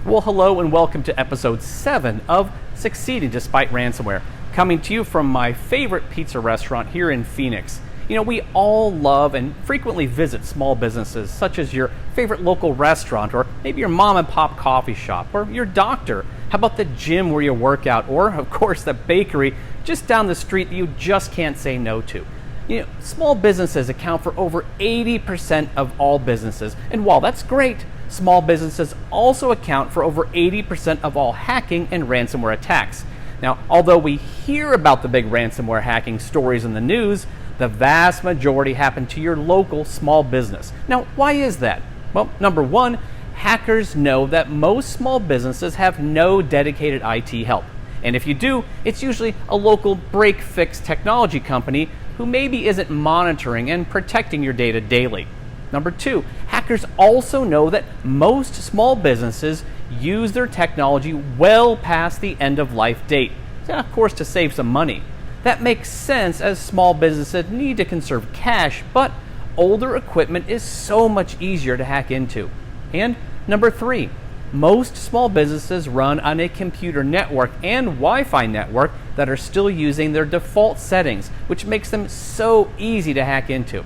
Well, hello and welcome to episode 7 of Succeeding Despite Ransomware, coming to you from my favorite pizza restaurant here in Phoenix. You know, we all love and frequently visit small businesses such as your favorite local restaurant, or maybe your mom and pop coffee shop, or your doctor. How about the gym where you work out, or of course the bakery just down the street that you just can't say no to. You know, small businesses account for over 80% of all businesses, and while that's great, small businesses also account for over 80% of all hacking and ransomware attacks. Now, although we hear about the big ransomware hacking stories in the news, the vast majority happen to your local small business. Now, why is that? Well, number one, hackers know that most small businesses have no dedicated IT help. And if you do, it's usually a local break-fix technology company who maybe isn't monitoring and protecting your data daily. Number two, hackers also know that most small businesses use their technology well past the end-of-life date, and of course to save some money. That makes sense as small businesses need to conserve cash, but older equipment is so much easier to hack into. And number three, most small businesses run on a computer network and Wi-Fi network that are still using their default settings, which makes them so easy to hack into.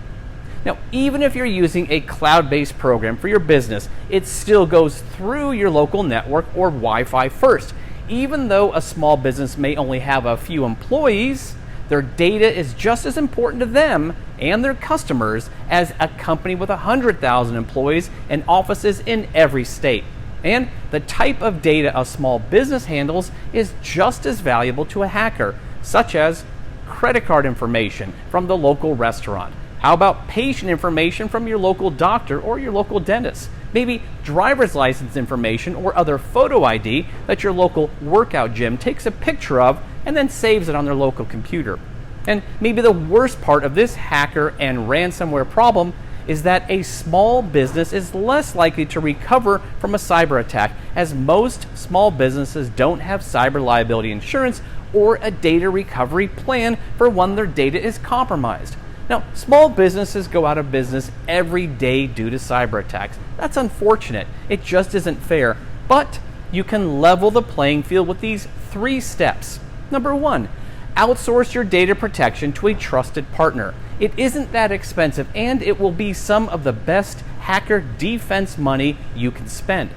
Now, even if you're using a cloud-based program for your business, it still goes through your local network or Wi-Fi first. Even though a small business may only have a few employees, their data is just as important to them and their customers as a company with 100,000 employees and offices in every state. And the type of data a small business handles is just as valuable to a hacker, such as credit card information from the local restaurant. How about patient information from your local doctor or your local dentist? Maybe driver's license information or other photo ID that your local workout gym takes a picture of and then saves it on their local computer. And maybe the worst part of this hacker and ransomware problem is that a small business is less likely to recover from a cyber attack, as most small businesses don't have cyber liability insurance or a data recovery plan for when their data is compromised. Now, small businesses go out of business every day due to cyber attacks. That's unfortunate. It just isn't fair. But you can level the playing field with these 3 steps. Number one, outsource your data protection to a trusted partner. It isn't that expensive, and it will be some of the best hacker defense money you can spend.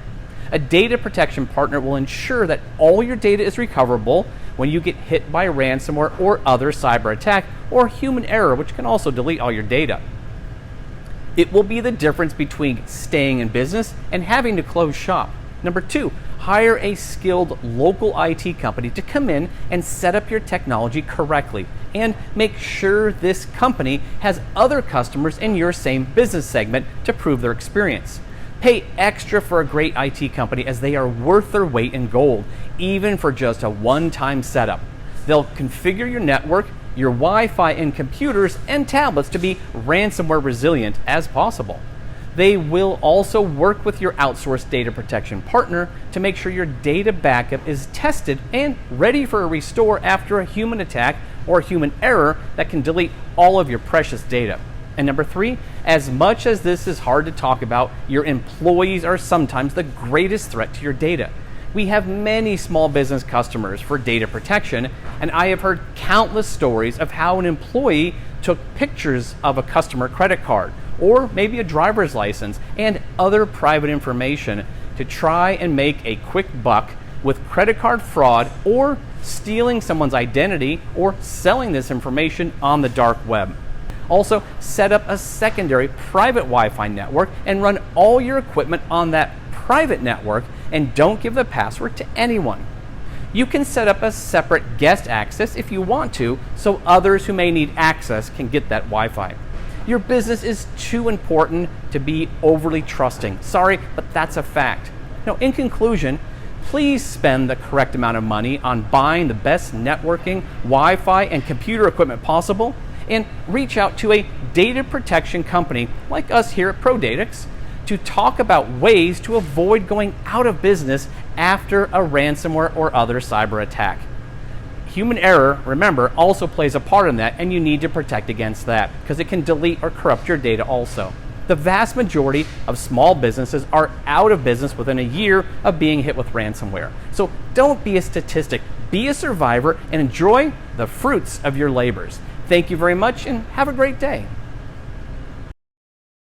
A data protection partner will ensure that all your data is recoverable when you get hit by ransomware or other cyber attack or human error, which can also delete all your data. It will be the difference between staying in business and having to close shop. Number two, hire a skilled local IT company to come in and set up your technology correctly, and make sure this company has other customers in your same business segment to prove their experience. Pay extra for a great IT company, as they are worth their weight in gold, even for just a one-time setup. They'll configure your network, your Wi-Fi, and computers and tablets to be ransomware resilient as possible. They will also work with your outsourced data protection partner to make sure your data backup is tested and ready for a restore after a human attack or human error that can delete all of your precious data. And number three, as much as this is hard to talk about, your employees are sometimes the greatest threat to your data. We have many small business customers for data protection, and I have heard countless stories of how an employee took pictures of a customer credit card or maybe a driver's license and other private information to try and make a quick buck with credit card fraud, or stealing someone's identity or selling this information on the dark web. Also, set up a secondary private Wi-Fi network and run all your equipment on that private network, and don't give the password to anyone. You can set up a separate guest access if you want to, so others who may need access can get that Wi-Fi. Your business is too important to be overly trusting. Sorry, but that's a fact. Now, in conclusion, please spend the correct amount of money on buying the best networking, Wi-Fi, and computer equipment possible, and reach out to a data protection company like us here at ProDatix to talk about ways to avoid going out of business after a ransomware or other cyber attack. Human error, remember, also plays a part in that, and you need to protect against that because it can delete or corrupt your data also. the vast majority of small businesses are out of business within a year of being hit with ransomware. So don't be a statistic, be a survivor and enjoy the fruits of your labors. Thank you very much and have a great day.